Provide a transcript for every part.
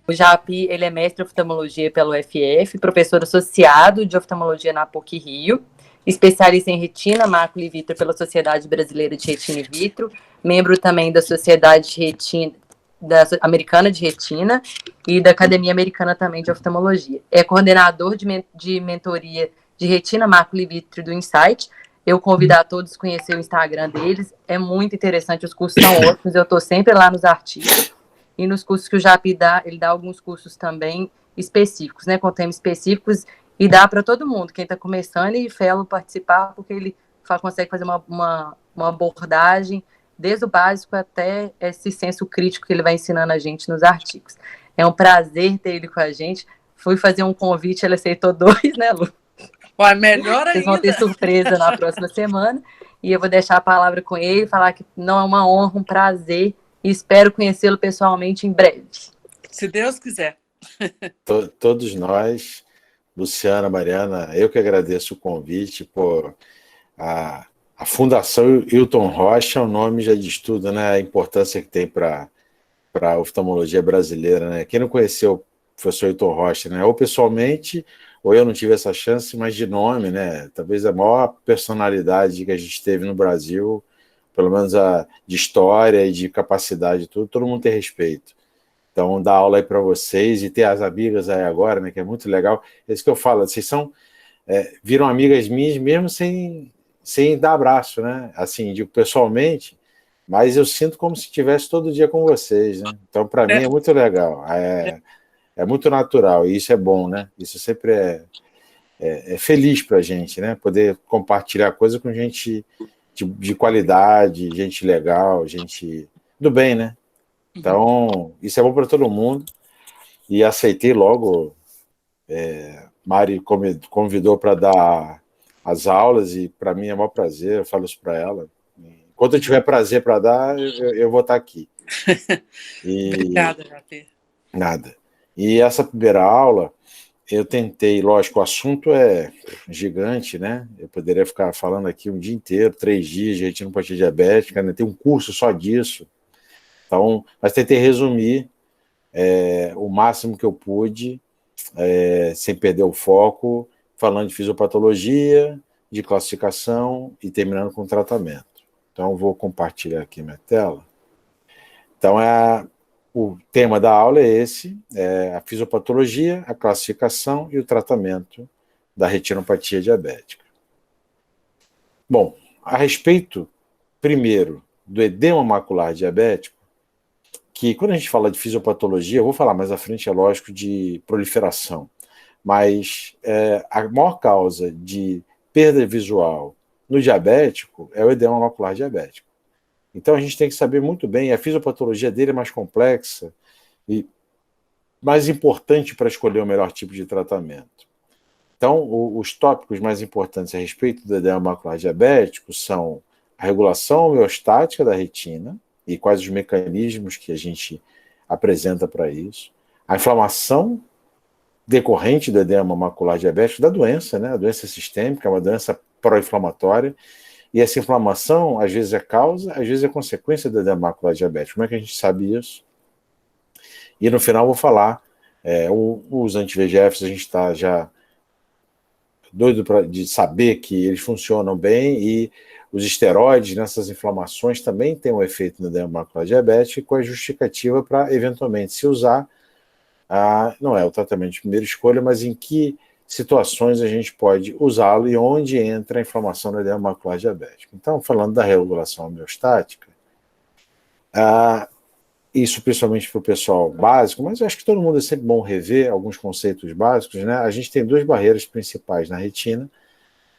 O Japi, ele é mestre em oftalmologia pelo UFF, professor associado de oftalmologia na PUC-Rio, especialista em retina, mácula e vitro pela Sociedade Brasileira de Retina e Vitro, membro também da Sociedade de Retina, Americana de Retina e da Academia Americana também de Oftalmologia. É coordenador de mentoria de retina, mácula e vitro do Insight. Eu convido a todos a conhecer o Instagram deles, é muito interessante, os cursos são ótimos, eu estou sempre lá nos artigos. E nos cursos que o Japi dá, ele dá alguns cursos também específicos, né, com temas específicos, e dá para todo mundo, quem está começando e fellow participar, porque ele consegue fazer uma abordagem desde o básico até esse senso crítico que ele vai ensinando a gente nos artigos. É um prazer ter ele com a gente. Fui fazer um convite, ele aceitou 2, né, Lu? Ué, melhor ainda. Vocês vão ter surpresa na próxima semana, e eu vou deixar a palavra com ele, falar que não é uma honra, um prazer, e espero conhecê-lo pessoalmente em breve. Se Deus quiser. Todos nós, Luciana, Mariana, eu que agradeço o convite. Pô, a Fundação Hilton Rocha, o nome já diz tudo, né? A importância que tem para a oftalmologia brasileira, né? Quem não conheceu o professor Hilton Rocha, né? Ou pessoalmente, ou eu não tive essa chance, mas de nome, né? Talvez a maior personalidade que a gente teve no Brasil, pelo menos de história e de capacidade, tudo, todo mundo tem respeito. Então, dar aula aí para vocês e ter as amigas aí agora, né? Que é muito legal. É isso que eu falo, vocês viram amigas minhas mesmo sem dar abraço, né? Assim, digo pessoalmente, mas eu sinto como se estivesse todo dia com vocês, né? Então, para mim, é muito legal. É muito natural, e isso é bom, né? Isso sempre é feliz para a gente, né? Poder compartilhar coisa com gente de qualidade, gente legal, gente do bem, né? Então, isso é bom para todo mundo. E aceitei logo. Mari convidou para dar as aulas, e para mim é um maior prazer, eu falo isso para ela. Enquanto eu tiver prazer para dar, eu vou estar aqui. Obrigada, Japi. Nada. E essa primeira aula, eu tentei, lógico, o assunto é gigante, né? Eu poderia ficar falando aqui um dia inteiro, 3 dias de retinopatia diabética, né? Tem um curso só disso. Então, mas tentei resumir o máximo que eu pude, sem perder o foco, falando de fisiopatologia, de classificação e terminando com tratamento. Então, vou compartilhar aqui minha tela. Então, o tema da aula é esse, a fisiopatologia, a classificação e o tratamento da retinopatia diabética. Bom, a respeito, primeiro, do edema macular diabético, que quando a gente fala de fisiopatologia, eu vou falar mais à frente, é lógico, de proliferação, mas a maior causa de perda visual no diabético é o edema macular diabético. Então a gente tem que saber muito bem, a fisiopatologia dele é mais complexa e mais importante para escolher o melhor tipo de tratamento. Então, os tópicos mais importantes a respeito do edema macular diabético são a regulação homeostática da retina e quais os mecanismos que a gente apresenta para isso, a inflamação decorrente do edema macular diabético, da doença, né? A doença sistêmica é uma doença pró-inflamatória, e essa inflamação, às vezes é causa, às vezes é consequência do edema macular diabético. Como é que a gente sabe isso? E no final eu vou falar, os anti-VEGFs, a gente está já doido de saber que eles funcionam bem, e os esteroides nessas inflamações também têm um efeito no edema macular diabético, com a justificativa para, eventualmente, se usar, não é o tratamento de primeira escolha, mas em que situações a gente pode usá-lo e onde entra a inflamação no edema macular diabético. Então, falando da regulação homeostática, isso principalmente para o pessoal básico, mas eu acho que todo mundo é sempre bom rever alguns conceitos básicos, né? A gente tem 2 barreiras principais na retina.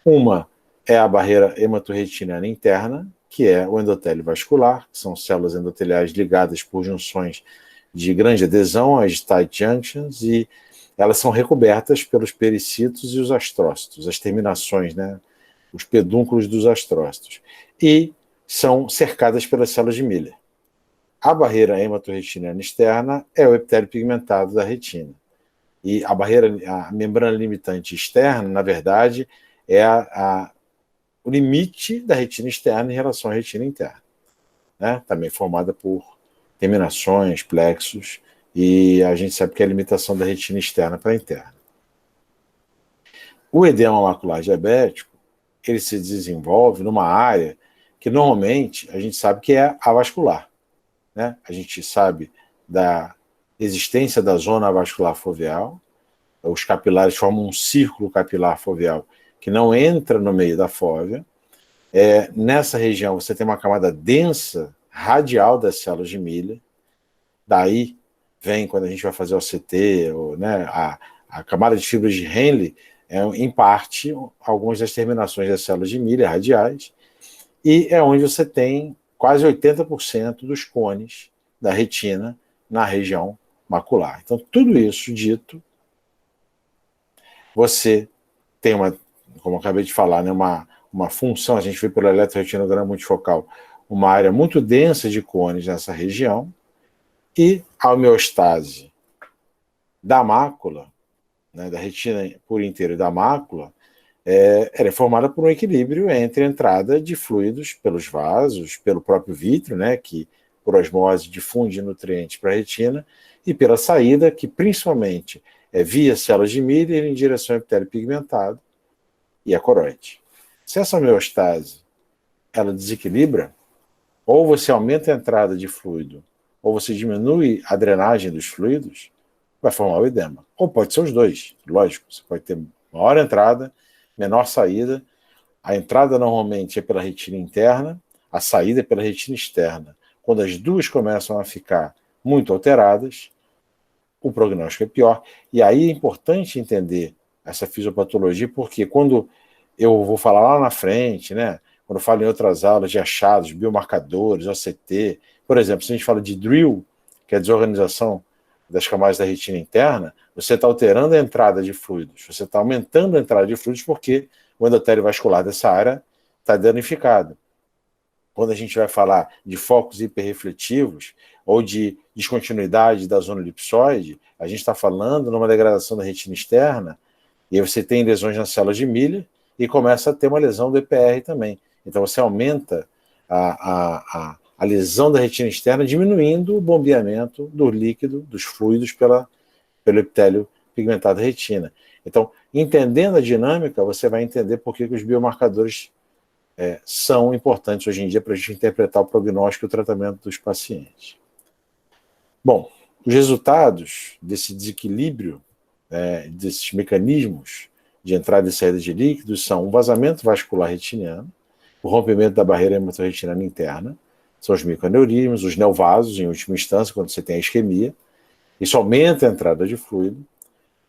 Uma é a barreira hematorretiniana interna, que é o endotélio vascular, que são células endoteliais ligadas por junções de grande adesão, as tight junctions, e elas são recobertas pelos pericitos e os astrócitos, as terminações, né? Os pedúnculos dos astrócitos, e são cercadas pelas células de Miller. A barreira hematorretiniana externa é o epitélio pigmentado da retina. E a membrana limitante externa, na verdade, é o limite da retina externa em relação à retina interna, né? Também formada por terminações, plexos e a gente sabe que é a limitação da retina externa para a interna. O edema macular diabético, ele se desenvolve numa área que normalmente a gente sabe que é avascular, né? A gente sabe da existência da zona avascular foveal, os capilares formam um círculo capilar foveal que não entra no meio da fóvea. Nessa região você tem uma camada densa, radial das células de Miller, daí vem, quando a gente vai fazer o CT, né, a camada de fibras de Henle, em parte, algumas das terminações das células de Miller radiais, e é onde você tem quase 80% dos cones da retina na região macular. Então, tudo isso dito, você tem como eu acabei de falar, né, uma função, a gente vê pelo eletroretinograma multifocal, uma área muito densa de cones nessa região, e a homeostase da mácula, né, da retina por inteiro e da mácula, ela é formada por um equilíbrio entre a entrada de fluidos pelos vasos, pelo próprio vítreo, né, que por osmose difunde nutrientes para a retina, e pela saída, que principalmente é via células de Miller em direção ao epitélio pigmentado e a coroide. Se essa homeostase ela desequilibra, ou você aumenta a entrada de fluido, ou você diminui a drenagem dos fluidos, vai formar o edema. Ou pode ser os dois, lógico. Você pode ter maior entrada, menor saída. A entrada normalmente é pela retina interna, a saída é pela retina externa. Quando as duas começam a ficar muito alteradas, o prognóstico é pior. E aí é importante entender essa fisiopatologia, porque quando eu vou falar lá na frente, né, quando eu falo em outras aulas de achados, biomarcadores, OCT, por exemplo, se a gente fala de DRIL, que é a desorganização das camadas da retina interna, você está alterando a entrada de fluidos, você está aumentando a entrada de fluidos porque o endotélio vascular dessa área está danificado. Quando a gente vai falar de focos hiperrefletivos ou de descontinuidade da zona elipsoide, a gente está falando numa degradação da retina externa, e aí você tem lesões nas células de Miller e começa a ter uma lesão do EPR também. Então você aumenta a lesão da retina externa, diminuindo o bombeamento do líquido, dos fluidos pelo epitélio pigmentado da retina. Então, entendendo a dinâmica, você vai entender por que os biomarcadores são importantes hoje em dia para a gente interpretar o prognóstico e o tratamento dos pacientes. Bom, os resultados desse desequilíbrio, desses mecanismos de entrada e saída de líquidos são o vazamento vascular retiniano, o rompimento da barreira hematorretiniana interna, são os microaneurismos, os neovasos, em última instância, quando você tem a isquemia. Isso aumenta a entrada de fluido.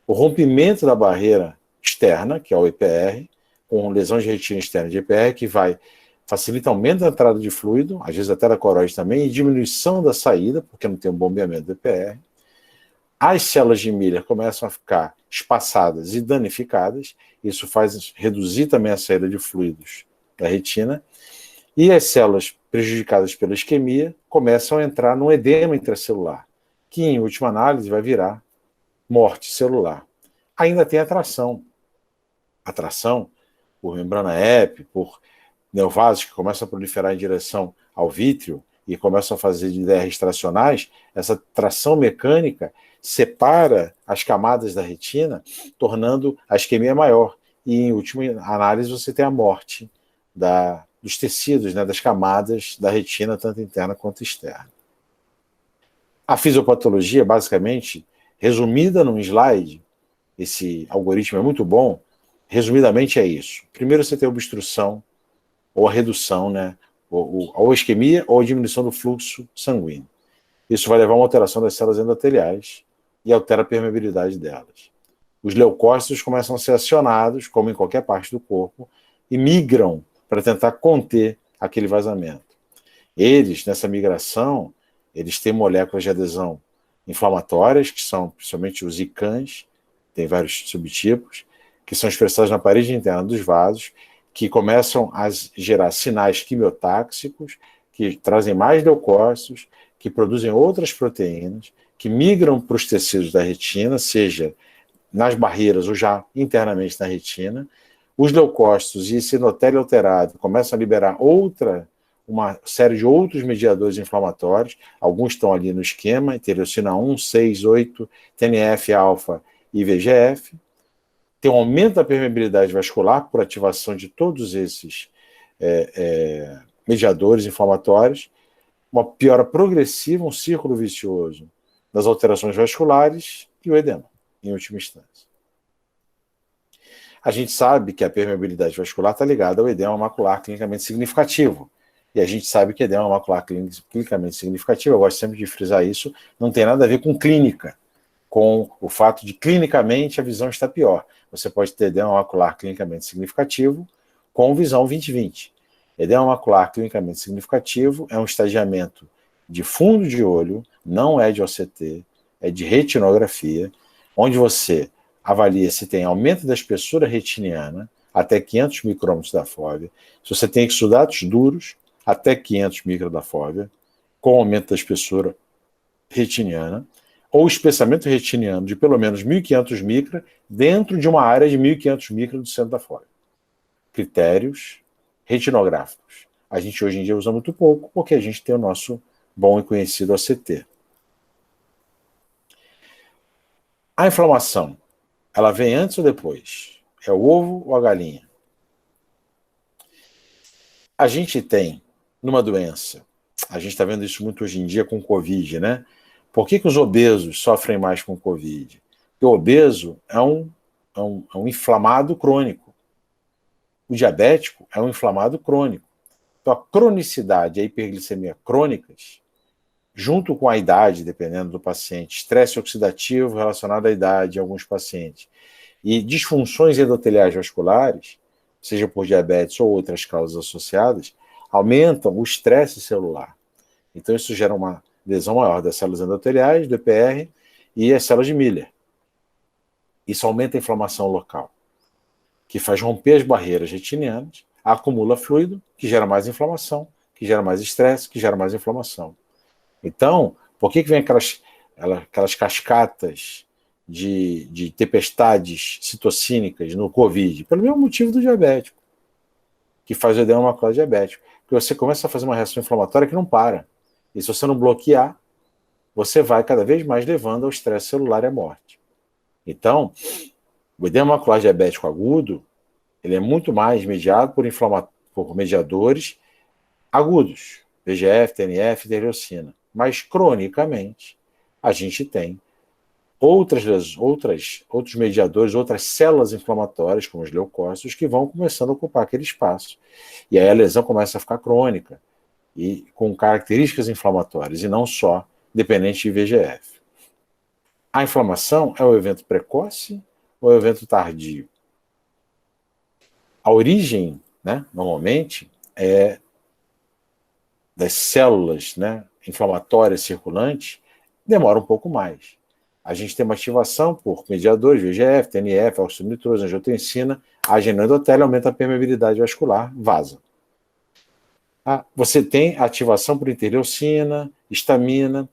O rompimento da barreira externa, que é o EPR, com lesões de retina externa de EPR, que facilita aumento da entrada de fluido, às vezes até da coroide também, e diminuição da saída, porque não tem um bombeamento do EPR. As células de Miller começam a ficar espaçadas e danificadas, isso faz reduzir também a saída de fluidos da retina, e as células prejudicadas pela isquemia começam a entrar num edema intracelular, que em última análise vai virar morte celular. Ainda tem atração por membrana EP, por neovasos que começam a proliferar em direção ao vítreo e começam a fazer DRs tracionais. Essa tração mecânica separa as camadas da retina, tornando a isquemia maior. E, em última análise, você tem a morte dos tecidos, né, das camadas da retina, tanto interna quanto externa. A fisiopatologia, basicamente, resumida num slide, esse algoritmo é muito bom, resumidamente é isso. Primeiro você tem a obstrução, ou a redução, né, ou a isquemia, ou a diminuição do fluxo sanguíneo. Isso vai levar a uma alteração das células endoteliais e altera a permeabilidade delas. Os leucócitos começam a ser acionados, como em qualquer parte do corpo, e migram para tentar conter aquele vazamento. Eles, nessa migração, eles têm moléculas de adesão inflamatórias, que são principalmente os ICANs, tem vários subtipos, que são expressados na parede interna dos vasos, que começam a gerar sinais quimiotáxicos, que trazem mais leucócitos, que produzem outras proteínas, que migram para os tecidos da retina, seja nas barreiras ou já internamente na retina. Os leucócitos e esse endotélio alterado começam a liberar uma série de outros mediadores inflamatórios, alguns estão ali no esquema, interleucina 1, 6, 8, TNF-alfa e VEGF. Tem um aumento da permeabilidade vascular por ativação de todos esses mediadores inflamatórios, uma piora progressiva, um círculo vicioso das alterações vasculares e o edema, em última instância. A gente sabe que a permeabilidade vascular está ligada ao edema macular clinicamente significativo. E a gente sabe que edema macular clinicamente significativo, eu gosto sempre de frisar isso, não tem nada a ver com clínica, com o fato de clinicamente a visão está pior. Você pode ter edema macular clinicamente significativo com visão 20/20. Edema macular clinicamente significativo é um estadiamento de fundo de olho, não é de OCT, é de retinografia, onde você avalia se tem aumento da espessura retiniana até 500 micrômetros da fóvea, se você tem exudatos duros até 500 micra da fóvea, com aumento da espessura retiniana, ou espessamento retiniano de pelo menos 1.500 micra dentro de uma área de 1.500 micra do centro da fóvea. Critérios retinográficos. A gente hoje em dia usa muito pouco, porque a gente tem o nosso bom e conhecido OCT. A inflamação, ela vem antes ou depois? É o ovo ou a galinha? A gente tem, numa doença, a gente está vendo isso muito hoje em dia com o Covid, né? Por que os obesos sofrem mais com o Covid? Porque o obeso é um inflamado crônico. O diabético é um inflamado crônico. Então, a cronicidade e a hiperglicemia crônicas, junto com a idade, dependendo do paciente, estresse oxidativo relacionado à idade em alguns pacientes, e disfunções endoteliais vasculares, seja por diabetes ou outras causas associadas, aumentam o estresse celular. Então, isso gera uma lesão maior das células endoteliais, do EPR e as células de Miller. Isso aumenta a inflamação local, que faz romper as barreiras retinianas, acumula fluido, que gera mais inflamação, que gera mais estresse, que gera mais inflamação. Então, por que vem aquelas cascatas de tempestades citocínicas no Covid? Pelo mesmo motivo do diabético, que faz o edema macular diabético. Porque você começa a fazer uma reação inflamatória que não para. E se você não bloquear, você vai cada vez mais levando ao estresse celular e à morte. Então, o edema macular diabético agudo, ele é muito mais mediado por mediadores agudos, VEGF, TNF, interleucina. Mas, cronicamente, a gente tem outros mediadores, outras células inflamatórias, como os leucócitos, que vão começando a ocupar aquele espaço. E aí a lesão começa a ficar crônica, e com características inflamatórias, e não só dependente de VEGF. A inflamação é o evento precoce ou é o evento tardio? A origem, né, normalmente, é das células, né, inflamatórias circulantes, demora um pouco mais. A gente tem uma ativação por mediadores, VEGF, TNF, óxido nitroso, angiotensina, age no endotélio, aumenta a permeabilidade vascular, vaza. Você tem ativação por interleucina, histamina,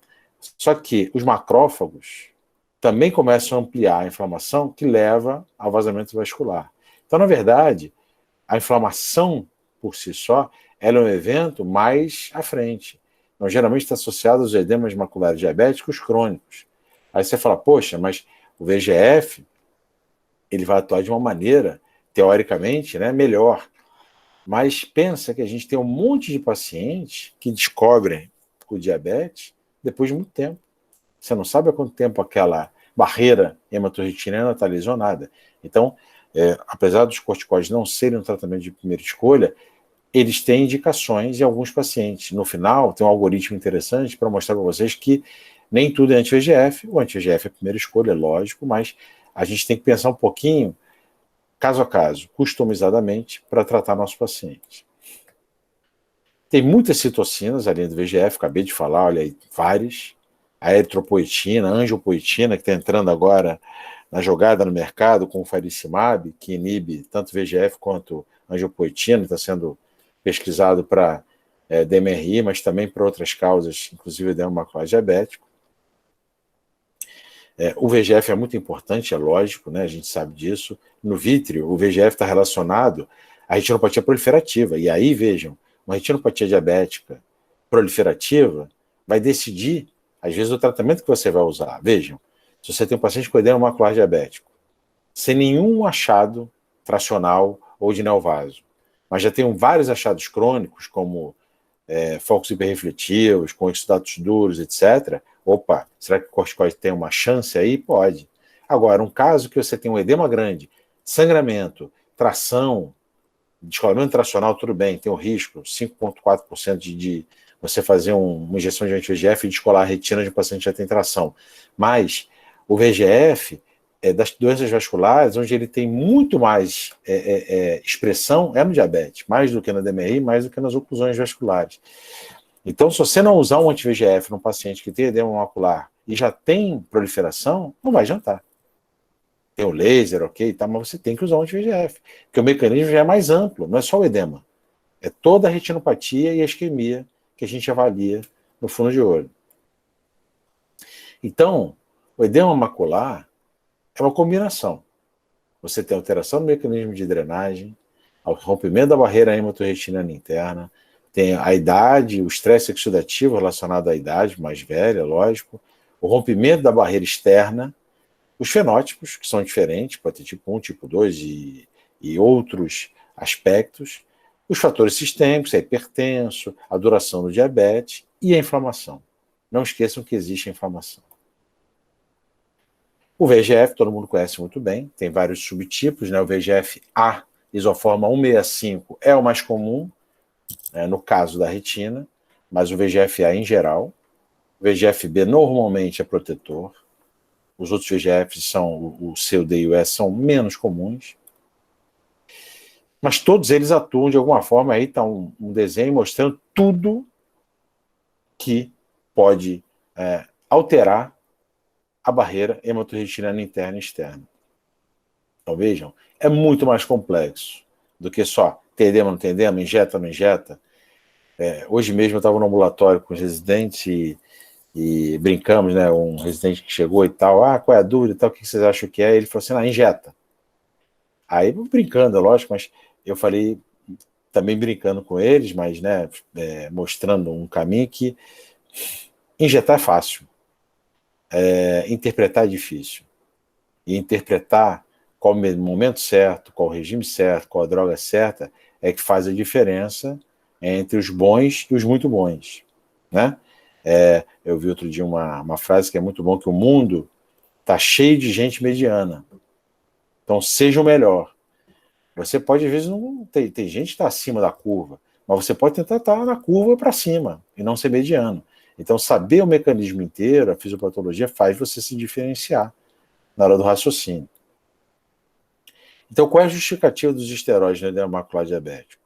só que os macrófagos também começam a ampliar a inflamação que leva ao vazamento vascular. Então, na verdade, a inflamação por si só, ela é um evento mais à frente. Então, geralmente está associado aos edemas maculares diabéticos crônicos. Aí você fala, poxa, mas o VEGF, ele vai atuar de uma maneira, teoricamente, né, melhor. Mas pensa que a gente tem um monte de pacientes que descobrem o diabetes depois de muito tempo. Você não sabe há quanto tempo aquela barreira hematorretiniana está lesionada. Então, apesar dos corticoides não serem um tratamento de primeira escolha, eles têm indicações em alguns pacientes. No final, tem um algoritmo interessante para mostrar para vocês que nem tudo é anti-VEGF. O anti-VEGF é a primeira escolha, é lógico, mas a gente tem que pensar um pouquinho, caso a caso, customizadamente, para tratar nosso paciente. Tem muitas citocinas além do VEGF, acabei de falar, olha aí, várias. A eritropoetina, a angiopoetina, que está entrando agora na jogada no mercado com o faricimab, que inibe tanto VEGF quanto angiopoetina, está sendo pesquisado para DMRI, mas também para outras causas, inclusive edema macular diabético. O VEGF é muito importante, é lógico, né? A gente sabe disso. No vítreo, o VEGF está relacionado à retinopatia proliferativa. E aí, vejam, uma retinopatia diabética proliferativa vai decidir, às vezes, o tratamento que você vai usar. Vejam, se você tem um paciente com edema macular diabético, sem nenhum achado tracional ou de neovaso, mas já tem vários achados crônicos, como focos hiperrefletivos, com exudatos duros, etc. Opa, será que o corticoide tem uma chance aí? Pode. Agora, um caso que você tem um edema grande, sangramento, tração, descolamento tracional, tudo bem, tem um risco, 5,4% de você fazer uma injeção de anti-VEGF e descolar a retina de um paciente que já tem tração. Mas o VEGF das doenças vasculares, onde ele tem muito mais expressão, é no diabetes, mais do que na DMRI, mais do que nas oclusões vasculares. Então, se você não usar um anti-VEGF num paciente que tem edema macular e já tem proliferação, não vai adiantar. Tem o laser, ok, tá, mas você tem que usar um anti-VEGF, porque o mecanismo já é mais amplo, não é só o edema. É toda a retinopatia e a isquemia que a gente avalia no fundo de olho. Então, o edema macular é uma combinação. Você tem alteração no mecanismo de drenagem, o rompimento da barreira hematorretiniana interna, tem a idade, o estresse exudativo relacionado à idade mais velha, lógico, o rompimento da barreira externa, os fenótipos, que são diferentes, pode ter tipo 1, tipo 2 e outros aspectos, os fatores sistêmicos, a hipertenso, a duração do diabetes e a inflamação. Não esqueçam que existe a inflamação. O VEGF, todo mundo conhece muito bem, tem vários subtipos, né? O VEGF-A, isoforma 165, é o mais comum, né, no caso da retina, mas o VEGF-A em geral. O VEGF-B normalmente é protetor. Os outros VEGFs são, o C, o D e o E, são menos comuns. Mas todos eles atuam de alguma forma, aí está um desenho mostrando tudo que pode alterar a barreira hematorretiniana interna e externa. Então vejam, é muito mais complexo do que só tem edema, não tem edema, injeta, não injeta. Hoje mesmo eu estava no ambulatório com os residentes e brincamos, né, um residente que chegou e tal, qual é a dúvida e tal, o que vocês acham que é? Ele falou assim, injeta. Aí, brincando, é lógico, mas eu falei, também brincando com eles, mas, né, mostrando um caminho que injetar é fácil. Interpretar é difícil. E interpretar qual o momento certo, qual o regime certo, qual a droga certa, é que faz a diferença entre os bons e os muito bons, né? Eu vi outro dia uma frase que é muito bom, que o mundo está cheio de gente mediana. Então, seja o melhor. Você pode, às vezes, não tem gente que está acima da curva, mas você pode tentar estar na curva para cima e não ser mediano. Então, saber o mecanismo inteiro, a fisiopatologia, faz você se diferenciar na hora do raciocínio. Então, qual é a justificativa dos esteroides no edema macular diabético?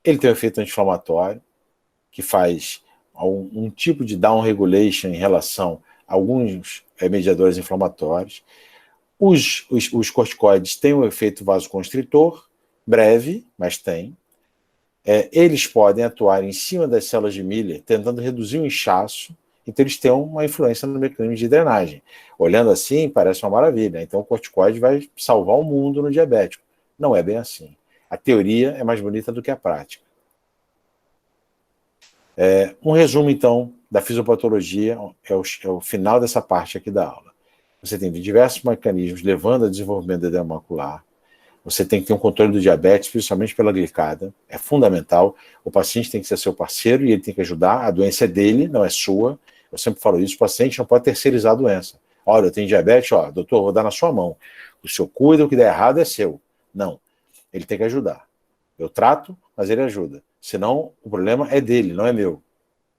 Ele tem um efeito anti-inflamatório, que faz um tipo de down regulation em relação a alguns mediadores inflamatórios. Os corticoides têm um efeito vasoconstritor, breve, mas tem. Eles podem atuar em cima das células de Miller, tentando reduzir o inchaço, então eles têm uma influência no mecanismo de drenagem. Olhando assim, parece uma maravilha. Então o corticoide vai salvar o mundo no diabético. Não é bem assim. A teoria é mais bonita do que a prática. Um resumo, então, da fisiopatologia é o final dessa parte aqui da aula. Você tem diversos mecanismos levando ao desenvolvimento do edema macular. Você tem que ter um controle do diabetes, principalmente pela glicada. É fundamental. O paciente tem que ser seu parceiro e ele tem que ajudar. A doença é dele, não é sua. Eu sempre falo isso, o paciente não pode terceirizar a doença. Olha, eu tenho diabetes, doutor, vou dar na sua mão. O senhor cuida, o que der errado é seu. Não. Ele tem que ajudar. Eu trato, mas ele ajuda. Senão, o problema é dele, não é meu.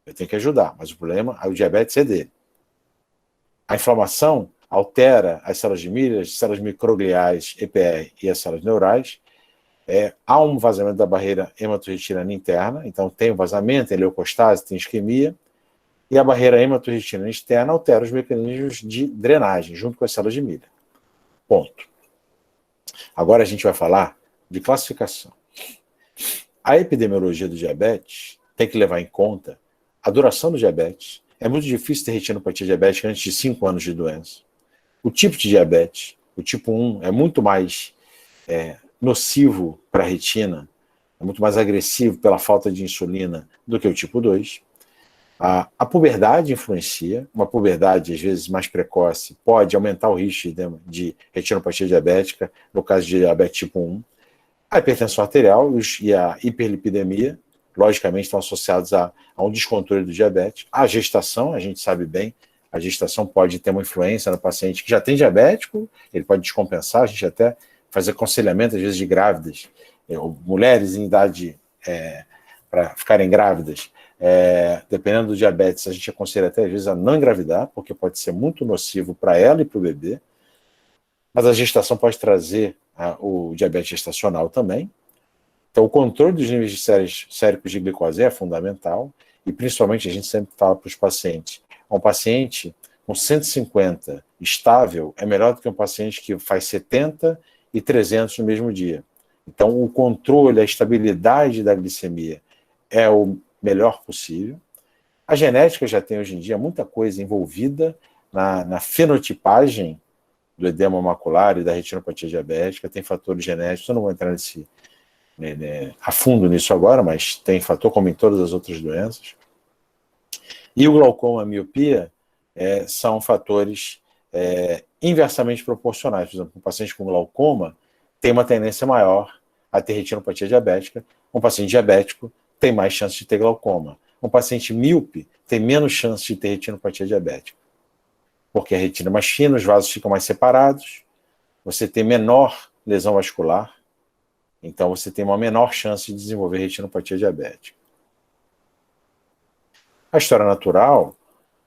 Eu tenho que ajudar, mas o diabetes é dele. A inflamação altera as células de Miller, as células microgliais, EPR e as células neurais. Há um vazamento da barreira hematorretiniana interna, então tem um vazamento, tem leucostase, tem isquemia, e a barreira hematorretiniana externa altera os mecanismos de drenagem, junto com as células de Miller. Ponto. Agora a gente vai falar de classificação. A epidemiologia do diabetes tem que levar em conta a duração do diabetes. É muito difícil ter retinopatia diabética antes de 5 anos de doença. O tipo de diabetes, o tipo 1, é muito mais nocivo para a retina é muito mais agressivo pela falta de insulina do que o tipo 2. A puberdade influencia, uma puberdade às vezes mais precoce pode aumentar o risco de retinopatia diabética, no caso de diabetes tipo 1. A hipertensão arterial e a hiperlipidemia, logicamente, estão associados a um descontrole do diabetes. A gestação, a gente sabe bem, a gestação pode ter uma influência no paciente que já tem diabético, ele pode descompensar, a gente até faz aconselhamento, às vezes, de grávidas, mulheres em idade para ficarem grávidas, dependendo do diabetes, a gente aconselha até, às vezes, a não engravidar, porque pode ser muito nocivo para ela e para o bebê. Mas a gestação pode trazer o diabetes gestacional também. Então, o controle dos níveis de séricos de glicose é fundamental, e principalmente a gente sempre fala para os pacientes, um paciente com 150 estável é melhor do que um paciente que faz 70 e 300 no mesmo dia. Então, o controle, a estabilidade da glicemia é o melhor possível. A genética já tem hoje em dia muita coisa envolvida na fenotipagem do edema macular e da retinopatia diabética, tem fatores genéticos, eu não vou entrar a fundo nisso agora, mas tem fator como em todas as outras doenças. E o glaucoma e a miopia são fatores inversamente proporcionais. Por exemplo, um paciente com glaucoma tem uma tendência maior a ter retinopatia diabética, um paciente diabético tem mais chance de ter glaucoma. Um paciente míope tem menos chance de ter retinopatia diabética, porque a retina é mais fina, os vasos ficam mais separados, você tem menor lesão vascular, então você tem uma menor chance de desenvolver retinopatia diabética. A história natural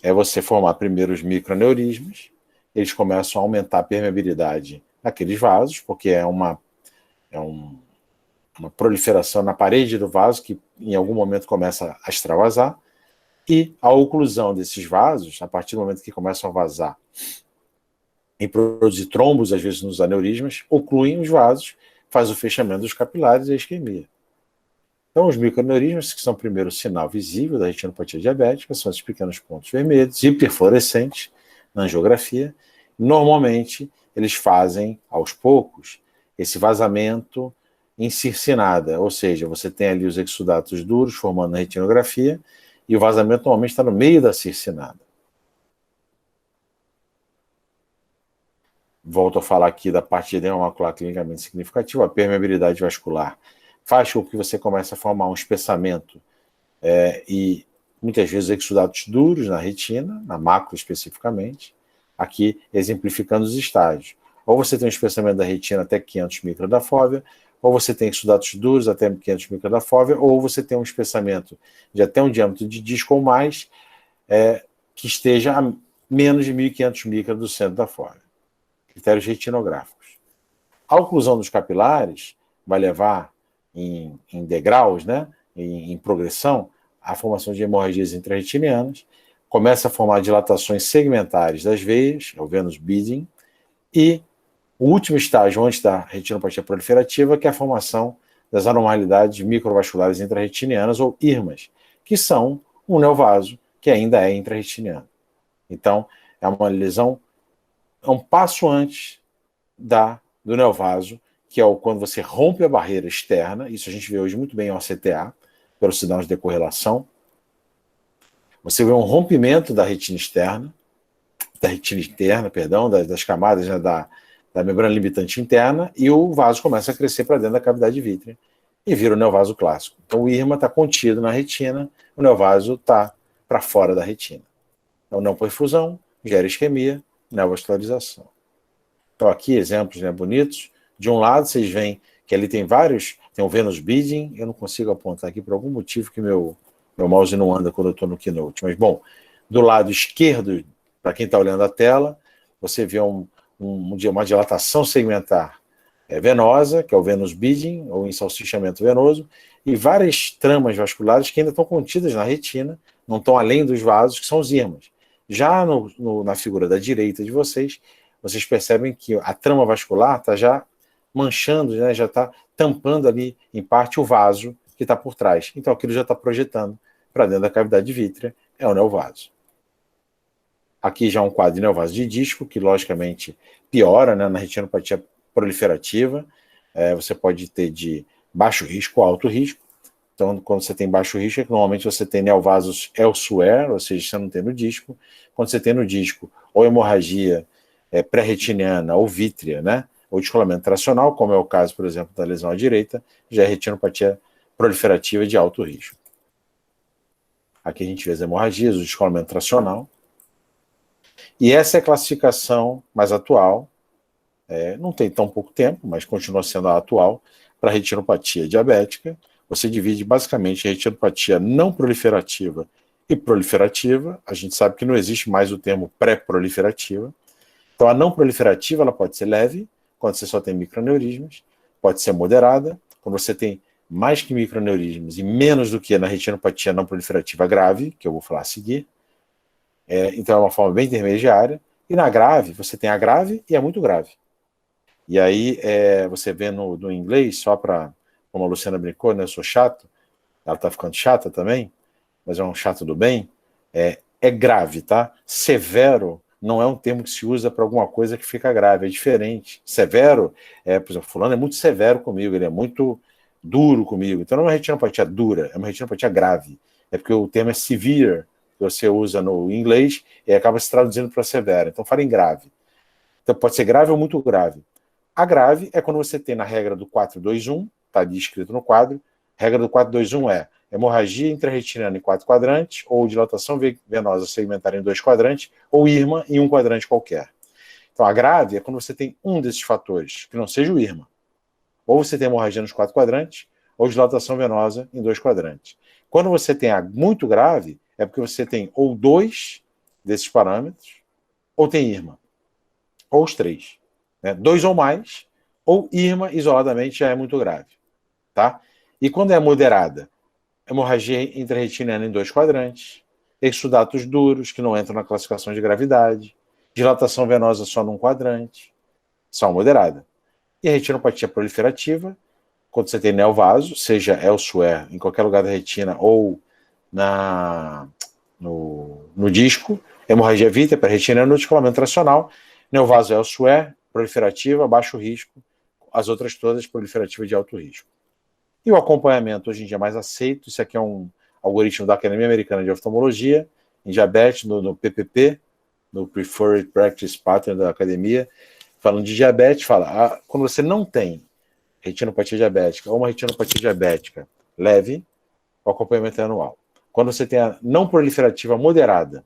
é você formar primeiro os microaneurismas, eles começam a aumentar a permeabilidade naqueles vasos, porque é uma proliferação na parede do vaso que em algum momento começa a extravasar, e a oclusão desses vasos, a partir do momento que começam a vazar e produzir trombos, às vezes nos aneurismas, ocluem os vasos, faz o fechamento dos capilares e a isquemia. Então, os microaneurismas, que são o primeiro sinal visível da retinopatia diabética, são esses pequenos pontos vermelhos, hiperfluorescentes na angiografia. Normalmente, eles fazem, aos poucos, esse vazamento em circinada, ou seja, você tem ali os exudatos duros formando a retinografia, e o vazamento normalmente está no meio da circinada. Volto a falar aqui da parte de edema macular clinicamente significativo, a permeabilidade vascular faz com que você comece a formar um espessamento e muitas vezes exudatos duros na retina, na mácula especificamente, aqui exemplificando os estágios. Ou você tem um espessamento da retina até 500 micras da fóvea, ou você tem exudatos duros até 500 micras da fóvea, ou você tem um espessamento de até um diâmetro de disco ou mais, que esteja a menos de 1.500 micras do centro da fóvea. Critérios retinográficos. A oclusão dos capilares vai levar em degraus, né, em progressão, a formação de hemorragias intrarretinianas, começa a formar dilatações segmentares das veias, é o venous beading, e o último estágio antes da retinopatia proliferativa, que é a formação das anormalidades microvasculares intrarretinianas, ou IRMAs, que são um neovaso que ainda é intrarretiniano. Então, é uma lesão, é um passo antes do neovaso, que é quando você rompe a barreira externa, isso a gente vê hoje muito bem em OCTA, pelo sinal de decorrelação. Você vê um rompimento da retina externa, das camadas, né, da membrana limitante interna, e o vaso começa a crescer para dentro da cavidade vítrea e vira o neovaso clássico. Então o IRMA está contido na retina, o neovaso está para fora da retina. Então não perfusão, gera isquemia, neovascularização. Então aqui exemplos, né, bonitos. De um lado vocês veem que ali tem o venous beading, eu não consigo apontar aqui por algum motivo que meu mouse não anda quando eu estou no Keynote. Mas bom, do lado esquerdo, para quem está olhando a tela, você vê uma dilatação segmentar venosa, que é o venous beading, ou ensalsichamento venoso, e várias tramas vasculares que ainda estão contidas na retina, não estão além dos vasos, que são os IRMAs. Já na figura da direita de vocês percebem que a trama vascular está já manchando, né, já está tampando ali, em parte, o vaso que está por trás. Então aquilo já está projetando para dentro da cavidade vítrea, é o neovaso. Aqui já um quadro de neovaso de disco, que logicamente piora, né, na retinopatia proliferativa. Você pode ter de baixo risco ou alto risco. Então, quando você tem baixo risco, é que normalmente você tem neovasos elsewhere, ou seja, você não tem no disco. Quando você tem no disco, ou hemorragia pré-retiniana ou vítrea, né? Ou descolamento tracional, como é o caso, por exemplo, da lesão à direita, já é retinopatia proliferativa de alto risco. Aqui a gente vê as hemorragias, o descolamento tracional. E essa é a classificação mais atual, não tem tão pouco tempo, mas continua sendo a atual, para retinopatia diabética. Você divide basicamente a retinopatia não proliferativa e proliferativa. A gente sabe que não existe mais o termo pré-proliferativa. Então a não proliferativa ela pode ser leve, quando você só tem microaneurismas, pode ser moderada, quando você tem mais que microaneurismas e menos do que na retinopatia não proliferativa grave, que eu vou falar a seguir. Então é uma forma bem intermediária. E na grave, você tem a grave e a muito grave. E aí você vê no inglês, só para, como a Luciana brincou, né, eu sou chato, ela está ficando chata também, mas é um chato do bem, é grave, tá? Severo não é um termo que se usa para alguma coisa que fica grave, é diferente. Severo, por exemplo, fulano é muito severo comigo, ele é muito duro comigo. Então não é uma retinopatia dura, é uma retinopatia grave. É porque o termo é severe, que você usa no inglês, e acaba se traduzindo para severo. Então fala em grave. Então pode ser grave ou muito grave. A grave é quando você tem na regra do 4-2-1, está ali escrito no quadro, a regra do 4-2-1 é hemorragia intrarretiniana em 4 quadrantes, ou dilatação venosa segmentar em 2 quadrantes, ou IRMA em 1 quadrante qualquer. Então a grave é quando você tem um desses fatores, que não seja o IRMA. Ou você tem hemorragia nos 4 quadrantes, ou dilatação venosa em 2 quadrantes. Quando você tem a muito grave, é porque você tem ou 2 desses parâmetros, ou tem IRMA. Ou os 3. 2 ou mais, ou IRMA isoladamente já é muito grave. Tá? E quando é moderada, hemorragia intrarretiniana em 2 quadrantes, exudatos duros, que não entram na classificação de gravidade, dilatação venosa só num quadrante, são moderada. E a retinopatia proliferativa, quando você tem neovaso, seja elsewhere, em qualquer lugar da retina, ou no disco, hemorragia vítrea, pré-retiniana, no descolamento tracional, neovaso elsewhere, proliferativa, baixo risco, as outras todas proliferativas de alto risco. E o acompanhamento hoje em dia é mais aceito, isso aqui é um algoritmo da Academia Americana de Oftalmologia, em diabetes, no PPP, no Preferred Practice Pattern da academia, falando de diabetes, fala, quando você não tem retinopatia diabética ou uma retinopatia diabética leve, o acompanhamento é anual. Quando você tem a não proliferativa moderada,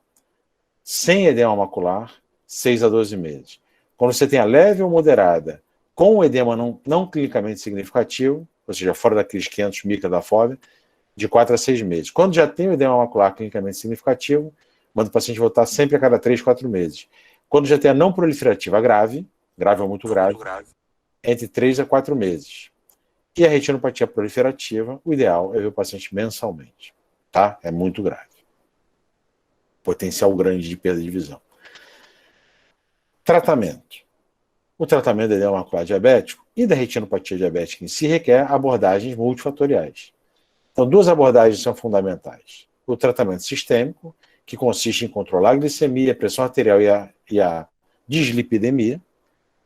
sem edema macular, 6 a 12 meses. Quando você tem a leve ou moderada, com o edema não clinicamente significativo, ou seja, fora daqueles 500 micra da fóbia, de 4 a 6 meses. Quando já tem o edema macular clinicamente significativo, manda o paciente voltar sempre a cada 3, 4 meses. Quando já tem a não proliferativa grave ou muito grave, entre 3 a 4 meses. E a retinopatia proliferativa, o ideal é ver o paciente mensalmente. Tá? É muito grave. Potencial grande de perda de visão. Tratamento. O tratamento do edema macular diabético e da retinopatia diabética em si requer abordagens multifatoriais. Então, 2 abordagens são fundamentais. O tratamento sistêmico, que consiste em controlar a glicemia, a pressão arterial e a dislipidemia,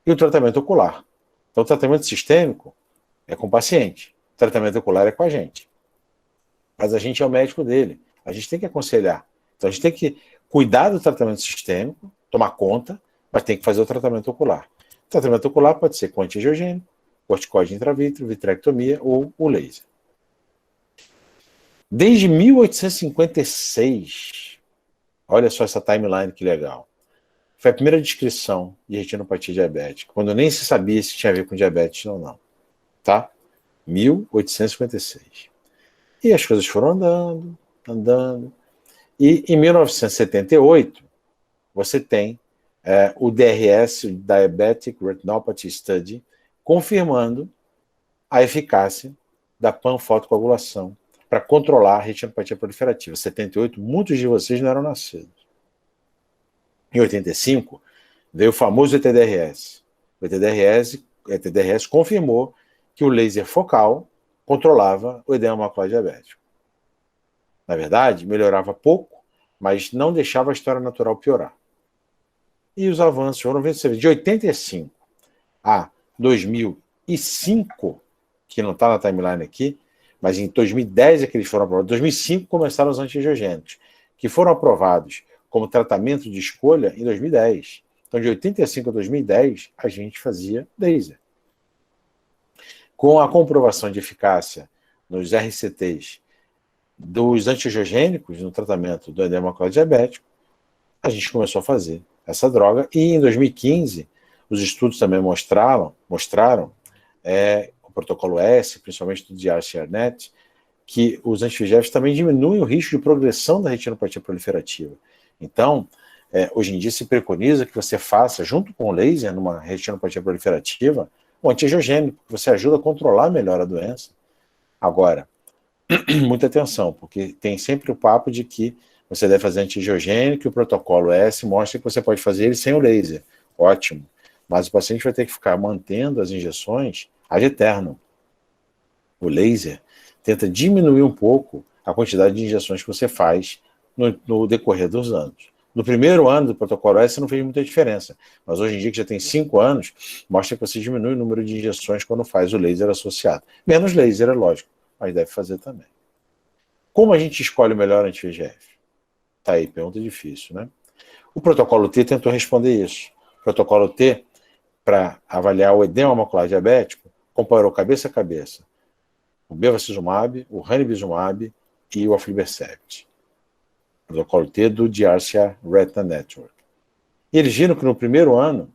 e o tratamento ocular. Então, o tratamento sistêmico é com o paciente, o tratamento ocular é com a gente. Mas a gente é o médico dele, a gente tem que aconselhar. Então, a gente tem que cuidar do tratamento sistêmico, tomar conta, mas tem que fazer o tratamento ocular. O tratamento ocular pode ser com antiangiogênico, corticoide intravítrea, vitrectomia ou o laser. Desde 1856, olha só essa timeline que legal, foi a primeira descrição de retinopatia diabética, quando nem se sabia se tinha a ver com diabetes ou não. Tá? 1856. E as coisas foram andando. E em 1978, você tem o DRS, Diabetic Retinopathy Study, confirmando a eficácia da panfotocoagulação para controlar a retinopatia proliferativa. 78, muitos de vocês não eram nascidos. Em 85, veio o famoso ETDRS. O ETDRS confirmou que o laser focal controlava o edema macular diabético. Na verdade, melhorava pouco, mas não deixava a história natural piorar. E os avanços foram vencidos. De 85 a 2005, que não está na timeline aqui, mas em 2010 é que eles foram aprovados. Em 2005 começaram os antiangiogênicos, que foram aprovados como tratamento de escolha em 2010. Então, de 85 a 2010, a gente fazia laser. Com a comprovação de eficácia nos RCTs dos antiangiogênicos no tratamento do edema macular diabético, a gente começou a fazer essa droga. E em 2015, os estudos também mostraram o protocolo S, principalmente do DRCR-NET, que os anti-VEGF também diminuem o risco de progressão da retinopatia proliferativa. Então, hoje em dia se preconiza que você faça, junto com o laser, numa retinopatia proliferativa, um antiangiogênico, que você ajuda a controlar melhor a doença. Agora, muita atenção, porque tem sempre o papo de que você deve fazer antiangiogênico e o protocolo S mostra que você pode fazer ele sem o laser. Ótimo. Mas o paciente vai ter que ficar mantendo as injeções ad eterno. O laser tenta diminuir um pouco a quantidade de injeções que você faz no decorrer dos anos. No primeiro ano do protocolo S não fez muita diferença, mas hoje em dia, que já tem 5 anos, mostra que você diminui o número de injeções quando faz o laser associado. Menos laser, é lógico, mas deve fazer também. Como a gente escolhe o melhor anti-VEGF? Tá aí, pergunta difícil, né? O protocolo T tentou responder isso. O protocolo T, para avaliar o edema macular diabético, comparou cabeça a cabeça o bevacizumab, o ranibizumab e o aflibercept. Protocolo T do DRCR Retina Network. E eles viram que no primeiro ano,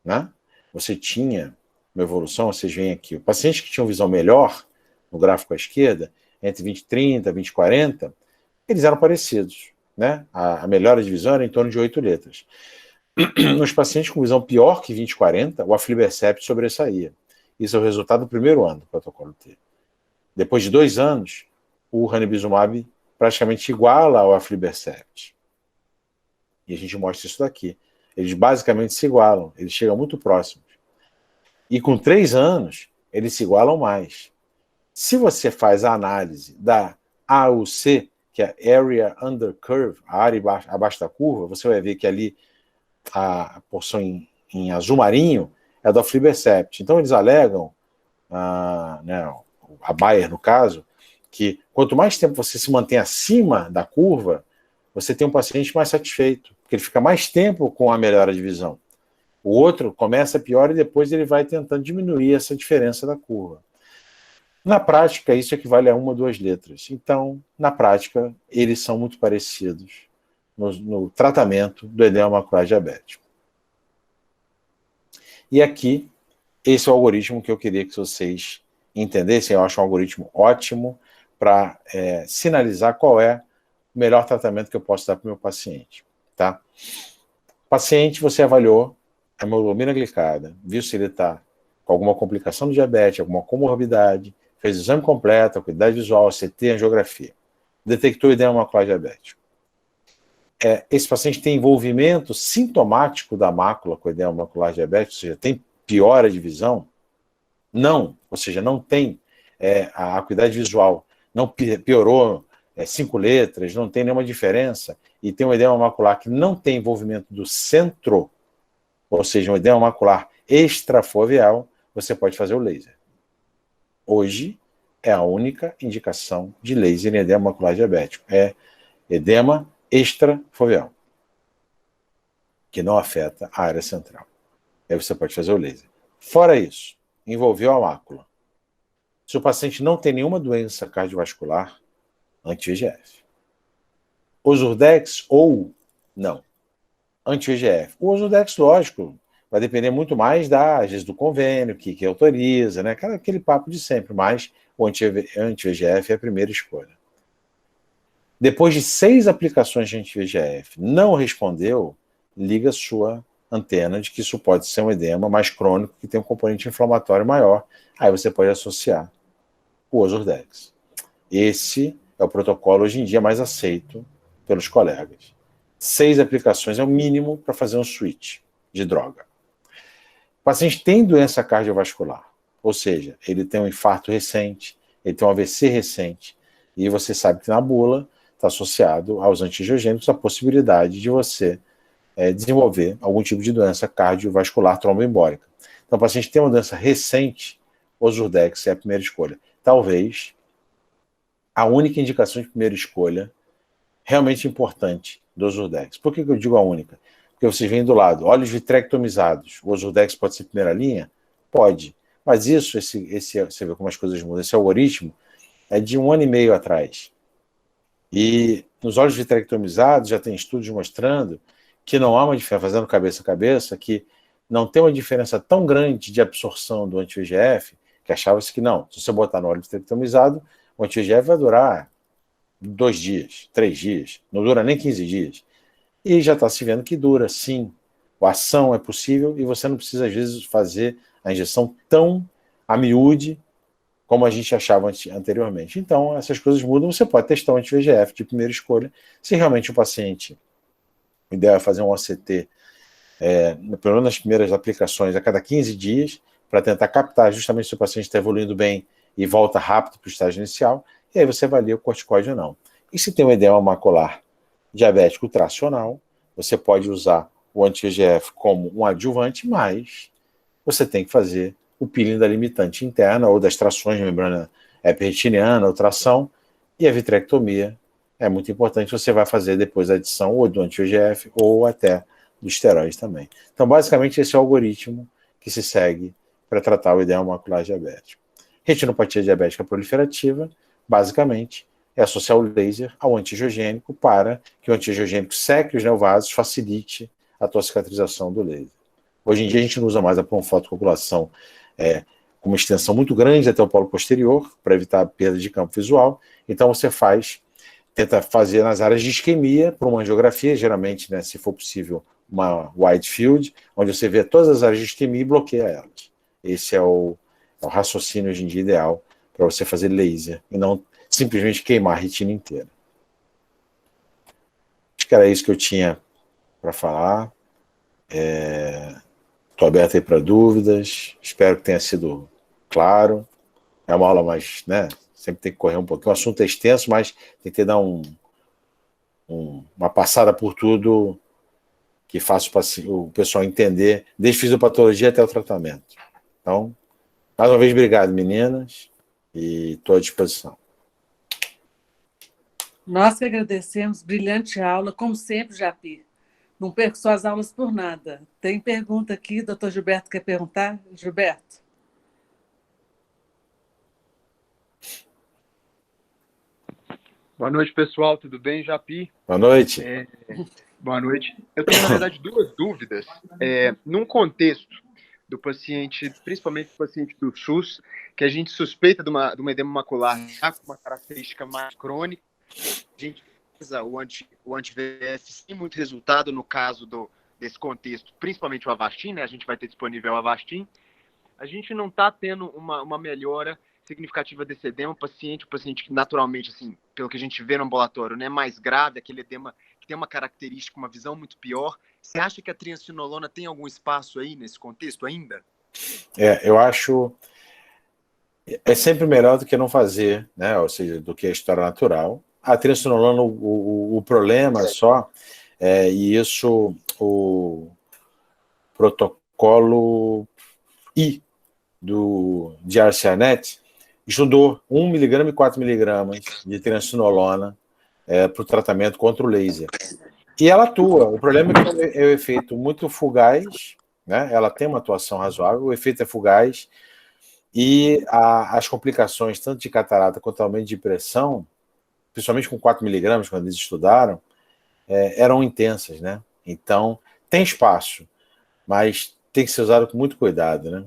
né, você tinha uma evolução, vocês veem aqui, o paciente que tinha uma visão melhor, no gráfico à esquerda, entre 20/30, 20/40, eles eram parecidos, né? A melhora de visão era em torno de 8 letras. Nos pacientes com visão pior que 20/40, o aflibercept sobressaía. Isso é o resultado do primeiro ano do protocolo T. Depois de 2 anos, o ranibizumab praticamente iguala ao aflibercept. E a gente mostra isso daqui. Eles basicamente se igualam, eles chegam muito próximos. E com 3 anos, eles se igualam mais. Se você faz a análise da AUC, que é Area Under Curve, a área abaixo da curva, você vai ver que ali a porção em azul marinho é do aflibercept. Então eles alegam, a Bayer no caso, que quanto mais tempo você se mantém acima da curva, você tem um paciente mais satisfeito, porque ele fica mais tempo com a melhora de visão. O outro começa pior e depois ele vai tentando diminuir essa diferença da curva. Na prática, isso equivale a 1 ou 2 letras. Então, na prática, eles são muito parecidos no tratamento do edema macular diabético. E aqui, esse é o algoritmo que eu queria que vocês entendessem. Eu acho um algoritmo ótimo para sinalizar qual é o melhor tratamento que eu posso dar para o meu paciente. Tá? Paciente, você avaliou a hemoglobina glicada, viu se ele está com alguma complicação do diabetes, alguma comorbidade, fez o exame completo, acuidade visual, CT, angiografia. Detectou edema macular diabético. Esse paciente tem envolvimento sintomático da mácula com edema macular diabético, ou seja, tem piora de visão? Não, ou seja, não tem a acuidade visual, não piorou 5 letras, não tem nenhuma diferença, e tem um edema macular que não tem envolvimento do centro, ou seja, um edema macular extrafoveal, você pode fazer o laser. Hoje é a única indicação de laser em edema macular diabético. É edema extrafoveal, que não afeta a área central. Aí você pode fazer o laser. Fora isso, envolveu a mácula. Se o paciente não tem nenhuma doença cardiovascular, anti-VEGF. Ozurdex ou não. Anti-VEGF. O Ozurdex, lógico, vai depender muito mais às vezes do convênio, que autoriza, né? Aquele papo de sempre, mas o anti-VEGF é a primeira escolha. Depois de 6 aplicações de anti-VEGF, não respondeu, liga a sua antena de que isso pode ser um edema mais crônico, que tem um componente inflamatório maior. Aí você pode associar o Ozurdex. Esse é o protocolo hoje em dia mais aceito pelos colegas. 6 aplicações é o mínimo para fazer um switch de droga. O paciente tem doença cardiovascular, ou seja, ele tem um infarto recente, ele tem um AVC recente, e você sabe que na bula está associado aos antiangiogênicos a possibilidade de você desenvolver algum tipo de doença cardiovascular tromboembólica. Então, o paciente tem uma doença recente, o Zurdex é a primeira escolha. Talvez a única indicação de primeira escolha realmente importante do Zurdex. Por que eu digo a única? Porque vocês vêm do lado, olhos vitrectomizados, o Zurdex pode ser primeira linha? Pode. Mas isso, você vê como as coisas mudam, esse algoritmo é de 1 ano e meio atrás. E nos olhos vitrectomizados já tem estudos mostrando que não há uma diferença, fazendo cabeça a cabeça, que não tem uma diferença tão grande de absorção do anti-VEGF, que achava-se que não. Se você botar no olho vitrectomizado, o anti-VEGF vai durar 2 dias, 3 dias, não dura nem 15 dias. E já está se vendo que dura, sim. A ação é possível e você não precisa, às vezes, fazer a injeção tão a miúde como a gente achava anteriormente. Então, essas coisas mudam. Você pode testar um anti-VEGF de primeira escolha. Se realmente o paciente, o ideal é fazer um OCT, pelo menos nas primeiras aplicações, a cada 15 dias, para tentar captar justamente se o paciente está evoluindo bem e volta rápido para o estágio inicial, e aí você avalia o corticoide ou não. E se tem um edema macular diabético tracional, você pode usar o anti-VEGF como um adjuvante, mas você tem que fazer o peeling da limitante interna ou das trações de membrana epirretiniana ou tração, e a vitrectomia é muito importante. Você vai fazer depois a adição ou do anti-VEGF ou até do esteroide também. Então, basicamente, esse é o algoritmo que se segue para tratar o edema macular diabético. Retinopatia diabética proliferativa, basicamente, é associar o laser ao antiangiogênico para que o antiangiogênico seque os neovasos, facilite a tua cicatrização do laser. Hoje em dia a gente não usa mais a fotocoagulação com uma extensão muito grande até o polo posterior, para evitar a perda de campo visual. Então você tenta fazer nas áreas de isquemia, por uma angiografia, geralmente, né, se for possível, uma wide field, onde você vê todas as áreas de isquemia e bloqueia elas. Esse é o raciocínio hoje em dia ideal para você fazer laser, e não simplesmente queimar a retina inteira. Acho que era isso que eu tinha para falar. Estou aberto aí para dúvidas, espero que tenha sido claro. É uma aula mais, né, sempre tem que correr um pouquinho, o assunto é extenso, mas tem que dar uma passada por tudo que faça o pessoal entender, desde fisiopatologia até o tratamento. Então, mais uma vez, obrigado, meninas, e estou à disposição. Nós que agradecemos, brilhante aula, como sempre, Japi. Não perco suas aulas por nada. Tem pergunta aqui, doutor Gilberto quer perguntar? Gilberto. Boa noite, pessoal. Tudo bem, Japi? Boa noite. Boa noite. Eu tenho, na verdade, 2 dúvidas. Num contexto do paciente, principalmente do paciente do SUS, que a gente suspeita de um edema macular com uma característica mais crônica, a gente usa o anti-VEGF sem muito resultado no caso desse contexto, principalmente o Avastin, né? A gente vai ter disponível o Avastin. A gente não está tendo uma melhora significativa desse edema. O paciente que naturalmente, assim, pelo que a gente vê no ambulatório, né, mais grave, aquele edema que tem uma característica, uma visão muito pior. Você acha que a triancinolona tem algum espaço aí nesse contexto ainda? Eu acho... É sempre melhor do que não fazer, né? Ou seja, do que a história natural. A triancinolona, o problema só, e isso o protocolo I de ARCIA-NET estudou 1 mg e 4 mg de triancinolona para o tratamento contra o laser. E ela atua. O problema é que é o efeito muito fugaz, né? Ela tem uma atuação razoável, o efeito é fugaz, e as complicações, tanto de catarata quanto aumento de pressão, principalmente com 4 mg, quando eles estudaram, eram intensas, né? Então, tem espaço, mas tem que ser usado com muito cuidado, né?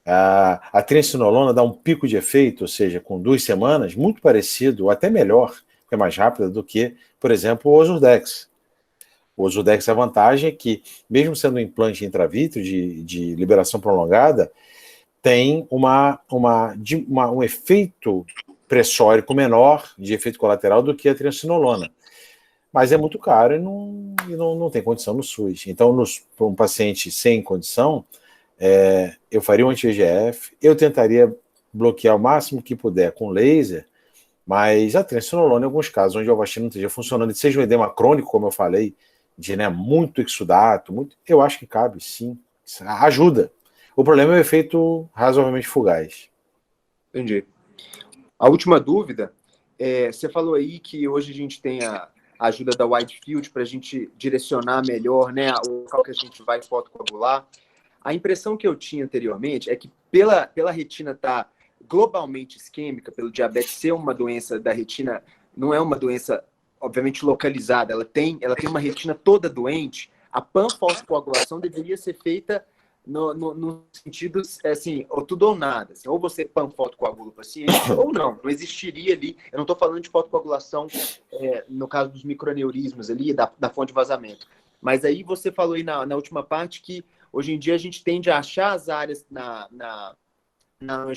A triancinolona dá um pico de efeito, ou seja, com 2 semanas, muito parecido, ou até melhor, porque é mais rápida do que, por exemplo, o Ozurdex. O Ozurdex, a vantagem é que, mesmo sendo um implante intravítrea de liberação prolongada, tem um efeito pressórico menor de efeito colateral do que a triancinolona. Mas é muito caro e não tem condição no SUS. Então, para um paciente sem condição, eu faria um anti-VEGF, eu tentaria bloquear o máximo que puder com laser, mas a triancinolona, em alguns casos, onde o Avastin não esteja funcionando, e seja um edema crônico, como eu falei, de muito exudato, eu acho que cabe, sim. Ajuda. O problema é o efeito razoavelmente fugaz. Entendi. A última dúvida, você falou aí que hoje a gente tem a ajuda da Wide Field para a gente direcionar melhor, né, o local que a gente vai fotocoagular. A impressão que eu tinha anteriormente é que pela retina estar globalmente isquêmica, pelo diabetes ser uma doença da retina, não é uma doença, obviamente, localizada, ela tem uma retina toda doente, a panfosfocoagulação deveria ser feita no sentido, assim, ou tudo ou nada. Assim, ou você panfotocoagula o paciente, ou não existiria ali. Eu não estou falando de fotocoagulação no caso dos microaneurismas ali, da fonte de vazamento. Mas aí você falou aí na última parte que hoje em dia a gente tende a achar as áreas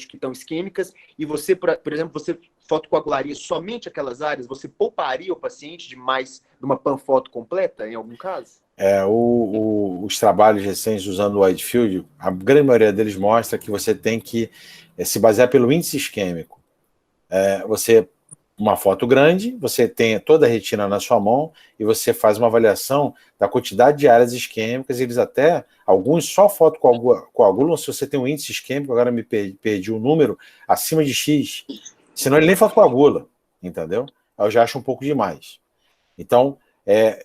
que estão isquêmicas e você, por exemplo, você fotocoagularia somente aquelas áreas? Você pouparia o paciente de uma panfoto completa, em algum caso? Os trabalhos recentes usando o wide field, a grande maioria deles mostra que você tem que se basear pelo índice isquêmico. Uma foto grande, você tem toda a retina na sua mão e você faz uma avaliação da quantidade de áreas isquêmicas. Eles alguns só fotocoagulam se você tem um índice isquêmico, agora me perdi o número, acima de X, senão ele nem fotocoagula, entendeu? Eu já acho um pouco demais. Então,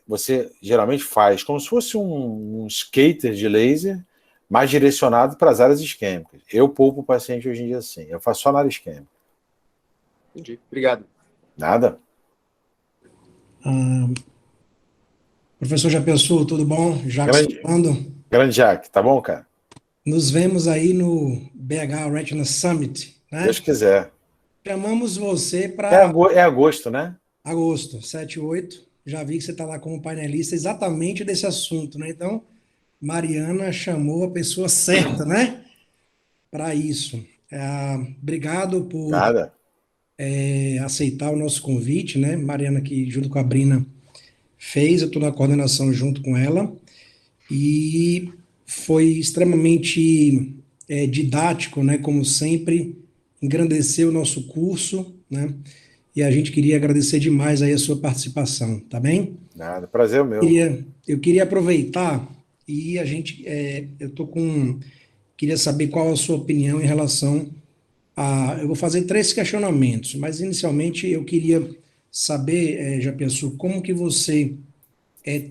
você geralmente faz como se fosse um skater de laser, mais direcionado para as áreas isquêmicas. Eu poupo o paciente hoje em dia assim, eu faço só na área isquêmica. Entendi, obrigado. Nada. Professor Japessu, tudo bom? Jacques falando. Grande Jaque, tá bom, cara? Nos vemos aí no BH Retina Summit, né? Deus quiser. Chamamos você para... É agosto, né? Agosto, 7 e 8. Já vi que você está lá como painelista exatamente desse assunto, né? Então, Mariana chamou a pessoa certa, né? Para isso. Obrigado por Nada. aceitar o nosso convite, né? Mariana, que junto com a Brina fez, eu estou na coordenação junto com ela, e foi extremamente didático, né? Como sempre, engrandeceu o nosso curso, né? E a gente queria agradecer demais aí a sua participação, tá bem? Nada, prazer é o meu. Eu queria aproveitar e queria saber qual a sua opinião em relação eu vou fazer 3 questionamentos, mas inicialmente eu queria saber, Japessu, como que você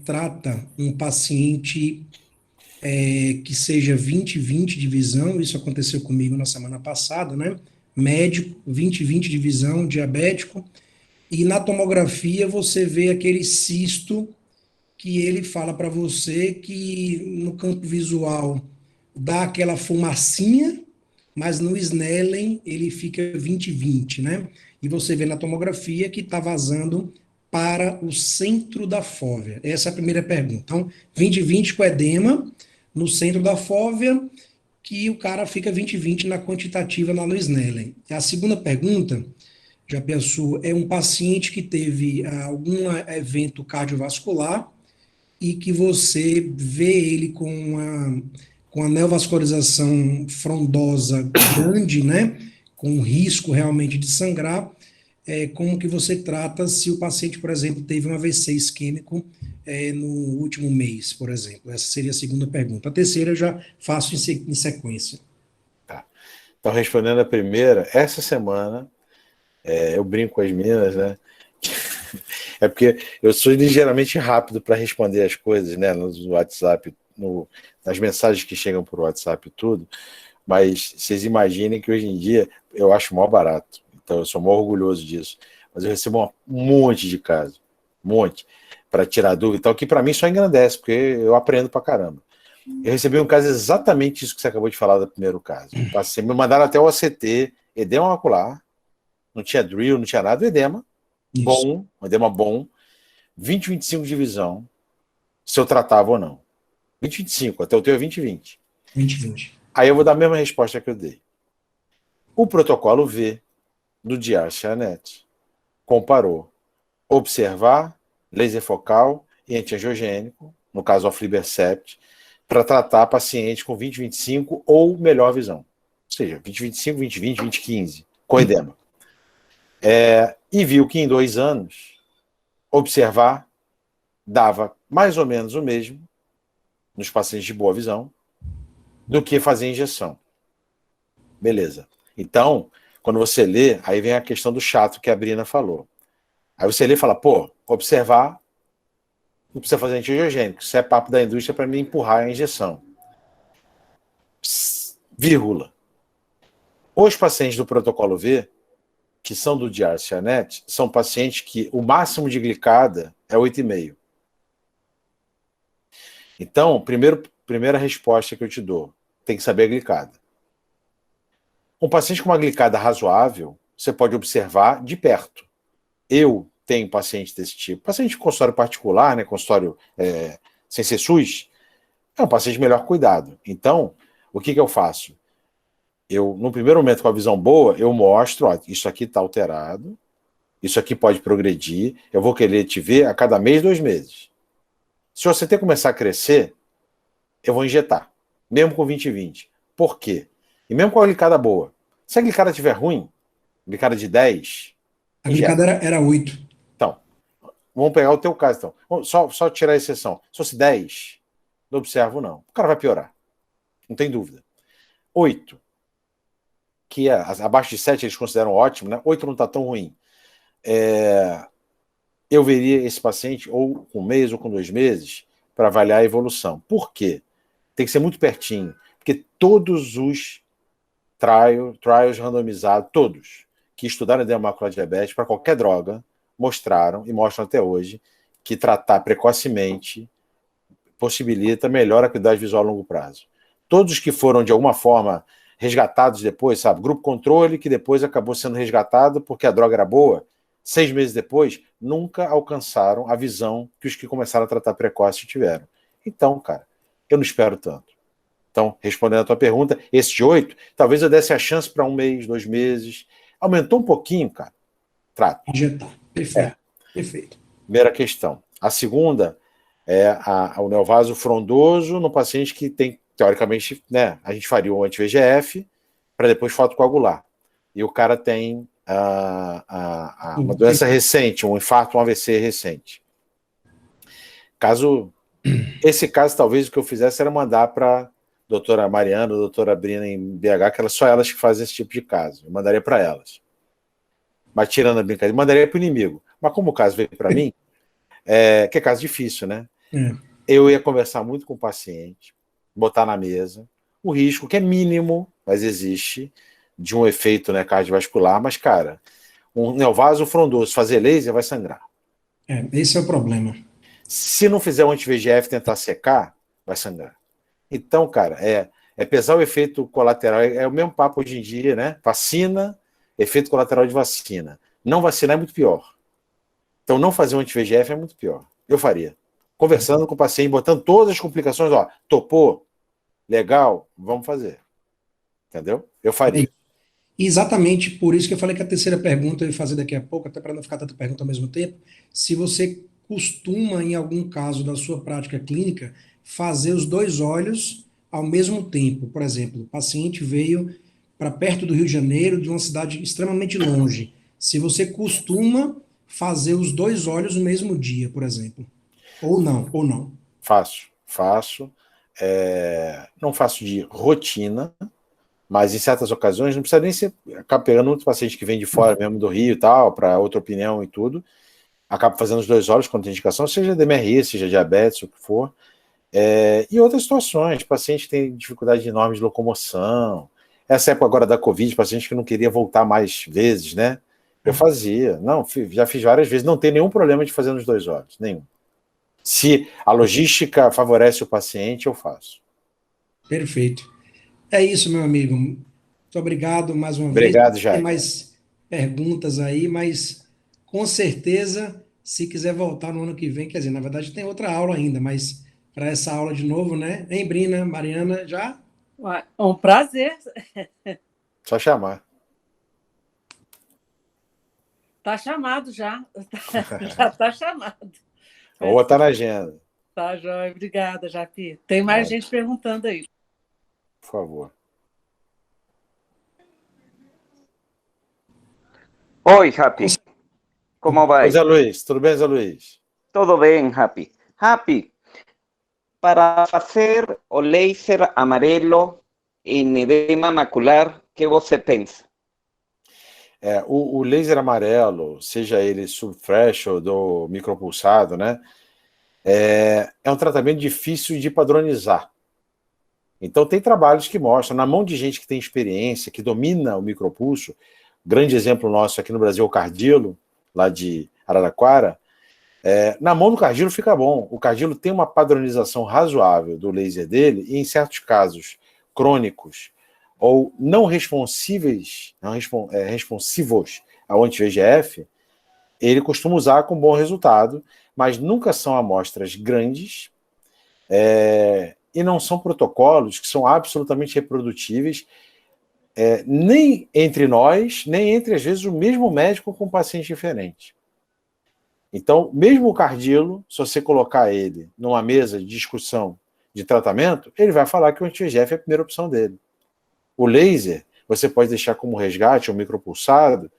trata um paciente que seja 20/20 de visão. Isso aconteceu comigo na semana passada, né? Médico, 20/20 de visão, diabético, e na tomografia você vê aquele cisto que ele fala para você que no campo visual dá aquela fumacinha, mas no Snellen ele fica 20/20, né? E você vê na tomografia que está vazando para o centro da fóvea. Essa é a primeira pergunta. Então, 20/20 com edema no centro da fóvea, que o cara fica 20/20 na quantitativa lá no Snellen. A segunda pergunta, Japessu, é um paciente que teve algum evento cardiovascular e que você vê ele com a neovascularização frondosa grande, né, com risco realmente de sangrar. Como que você trata se o paciente, por exemplo, teve um AVC isquêmico no último mês, por exemplo? Essa seria a segunda pergunta. A terceira eu já faço em sequência. Tá. Então, respondendo a primeira, essa semana, eu brinco com as meninas, né? É porque eu sou ligeiramente rápido para responder as coisas, né? No WhatsApp, nas mensagens que chegam por WhatsApp e tudo, mas vocês imaginem que hoje em dia eu acho mó barato. Então, eu sou mó orgulhoso disso. Mas eu recebo um monte de casos, para tirar dúvida e tal, que para mim só engrandece, porque eu aprendo pra caramba. Eu recebi um caso exatamente isso que você acabou de falar do primeiro caso. Me mandaram até o ACT, edema macular, não tinha drill, não tinha nada, edema bom, edema bom, 20/25 de visão, se eu tratava ou não. 20/25, até o teu é 20/20. 20/20. Aí eu vou dar a mesma resposta que eu dei. O protocolo V do DIAR-CHANET comparou observar, laser focal e antiangiogênico, no caso aflibercept, para tratar paciente com 20/25 ou melhor visão. Ou seja, 20/25, 20/20, 20/15, com edema. E viu que em 2 anos, observar dava mais ou menos o mesmo nos pacientes de boa visão do que fazer injeção. Beleza. Então, quando você lê, aí vem a questão do chato que a Brina falou. Aí você lê e fala, pô, observar, não precisa fazer antiangiogênico. Isso é papo da indústria para me empurrar a injeção. Vírgula. Os pacientes do protocolo V, que são do DRCNet, são pacientes que o máximo de glicada é 8,5. Então, primeira resposta que eu te dou, tem que saber a glicada. Um paciente com uma glicada razoável, você pode observar de perto. Eu tenho paciente desse tipo. Paciente de consultório particular, né, consultório sem ser SUS, é um paciente de melhor cuidado. Então, o que eu faço? Eu, no primeiro momento, com a visão boa, eu mostro, ó, isso aqui está alterado, isso aqui pode progredir, eu vou querer te ver a cada mês, 2 meses. Se você ter que começar a crescer, eu vou injetar, mesmo com 20/20. Por quê? E mesmo com a glicada boa. Se a glicada estiver ruim, glicada de 10... A glicada era 8. Então, vamos pegar o teu caso, então. Só tirar a exceção. Se fosse 10, não observo, não. O cara vai piorar. Não tem dúvida. 8, que é abaixo de 7 eles consideram ótimo, né? 8 não está tão ruim. Eu veria esse paciente ou com 1 mês ou com 2 meses para avaliar a evolução. Por quê? Tem que ser muito pertinho. Porque todos os trials randomizados, todos, que estudaram edema macular diabetes para qualquer droga, mostraram e mostram até hoje que tratar precocemente possibilita melhor a acuidade visual a longo prazo. Todos que foram, de alguma forma, resgatados depois, sabe, grupo controle, que depois acabou sendo resgatado porque a droga era boa, 6 meses depois, nunca alcançaram a visão que os que começaram a tratar precoce tiveram. Então, cara, eu não espero tanto. Então, respondendo a tua pergunta, esse de 8, talvez eu desse a chance para 1 mês, 2 meses. Aumentou um pouquinho, cara. Trato. Injetar. Perfeito. Perfeito. Primeira questão. A segunda é o neovaso frondoso no paciente que tem, teoricamente, né, a gente faria o anti-VEGF para depois fotocoagular. E o cara tem uma doença recente, um infarto, um AVC recente. Esse caso, talvez o que eu fizesse era mandar para doutora Mariana, doutora Brina em BH, que só elas que fazem esse tipo de caso. Eu mandaria para elas. Mas tirando a brincadeira, mandaria para o inimigo. Mas como o caso veio para mim, que é caso difícil, né? Eu ia conversar muito com o paciente, botar na mesa o risco, que é mínimo, mas existe, de um efeito, né, cardiovascular, mas, cara, um neovaso frondoso fazer laser vai sangrar. Esse é o problema. Se não fizer um anti-VEGF tentar secar, vai sangrar. Então, cara, é pesar o efeito colateral, é o mesmo papo hoje em dia, né? Vacina, efeito colateral de vacina. Não vacinar é muito pior. Então, não fazer um anti-VEGF é muito pior. Eu faria. Conversando com o paciente, botando todas as complicações, ó, topou, legal, vamos fazer. Entendeu? Eu faria. Exatamente por isso que eu falei que a terceira pergunta eu ia fazer daqui a pouco, até para não ficar tanta pergunta ao mesmo tempo, se você costuma, em algum caso da sua prática clínica, fazer os 2 olhos ao mesmo tempo. Por exemplo, o paciente veio para perto do Rio de Janeiro, de uma cidade extremamente longe. Se você costuma fazer os 2 olhos no mesmo dia, por exemplo. Ou não. Faço. Não faço de rotina, mas em certas ocasiões não precisa nem ser. Acaba pegando muitos pacientes que vêm de fora mesmo do Rio e tal, para outra opinião e tudo. Acaba fazendo os 2 olhos quando tem indicação, seja DMRI, seja diabetes, o que for. E outras situações, paciente que tem dificuldade enorme de locomoção. Essa época agora da Covid, paciente que não queria voltar mais vezes, né? Eu fazia. Não, já fiz várias vezes. Não tem nenhum problema de fazer nos 2 olhos. Nenhum. Se a logística favorece o paciente, eu faço. Perfeito. É isso, meu amigo. Muito obrigado mais uma vez. Obrigado, Jair. Tem mais perguntas aí, mas com certeza, se quiser voltar no ano que vem, quer dizer, na verdade tem outra aula ainda, mas para essa aula de novo, né? Hein, Brina, Mariana, já? Um prazer. Só chamar. Tá chamado já. Já tá chamado. Vou botar na agenda. Tá, joia. Obrigada, Japi. Tem mais gente perguntando aí. Por favor. Oi, Happy. Como vai? Zé Luiz, tudo bem, Zé Luiz? Tudo bem, Happy. Happy, para fazer o laser amarelo em edema macular, o que você pensa? O laser amarelo, seja ele subthreshold ou micropulsado, né? É um tratamento difícil de padronizar. Então, tem trabalhos que mostram, na mão de gente que tem experiência, que domina o micropulso, grande exemplo nosso aqui no Brasil é o Cardilo, lá de Araraquara, na mão do Cardilo fica bom. O Cardilo tem uma padronização razoável do laser dele, e em certos casos crônicos ou não responsivos ao anti-VEGF, ele costuma usar com bom resultado, mas nunca são amostras grandes, e não são protocolos que são absolutamente reprodutíveis, nem entre nós, nem entre, às vezes, o mesmo médico com paciente diferente. Então, mesmo o Cardilo, se você colocar ele numa mesa de discussão de tratamento, ele vai falar que o anti-VEGF é a primeira opção dele. O laser, você pode deixar como resgate ou micropulsado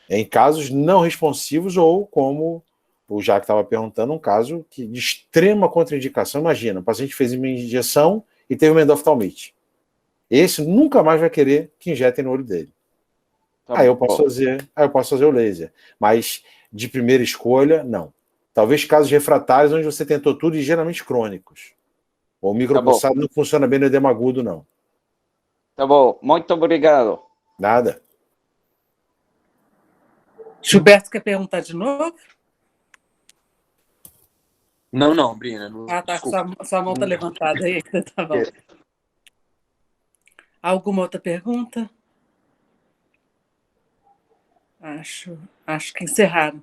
em casos não responsivos ou, como o Jaque estava perguntando, um caso de extrema contraindicação. Imagina, o paciente fez uma injeção e teve uma endoftalmite. Esse nunca mais vai querer que injetem no olho dele. Aí eu posso fazer o laser. Mas de primeira escolha, não. Talvez casos refratários onde você tentou tudo e geralmente crônicos. O micropulsado não funciona bem no edema agudo, não. Tá bom. Muito obrigado. Nada. Gilberto quer perguntar de novo? Não, Brina. Tá. Desculpa. Sua mão está levantada aí. Tá bom. Alguma outra pergunta? Acho que encerraram.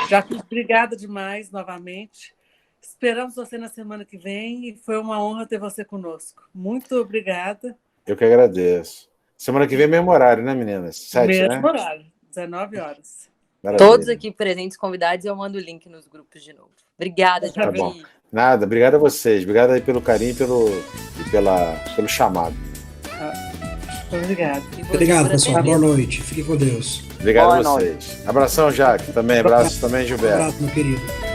Já obrigada demais novamente. Esperamos você na semana que vem e foi uma honra ter você conosco. Muito obrigada. Eu que agradeço. Semana que vem é mesmo horário, né, meninas? 7, mesmo né? horário, 19 horas. Maravilha. Todos aqui presentes, convidados, eu mando o link nos grupos de novo. Obrigada, Tá Javi. bom. Nada, obrigado a vocês. Obrigado aí pelo carinho pelo chamado. Obrigado. Obrigado, pessoal. Boa noite. Fique com Deus. Obrigado Boa a vocês. Abração, Jaque. Também, abraço também, Gilberto. Um abraço, meu querido.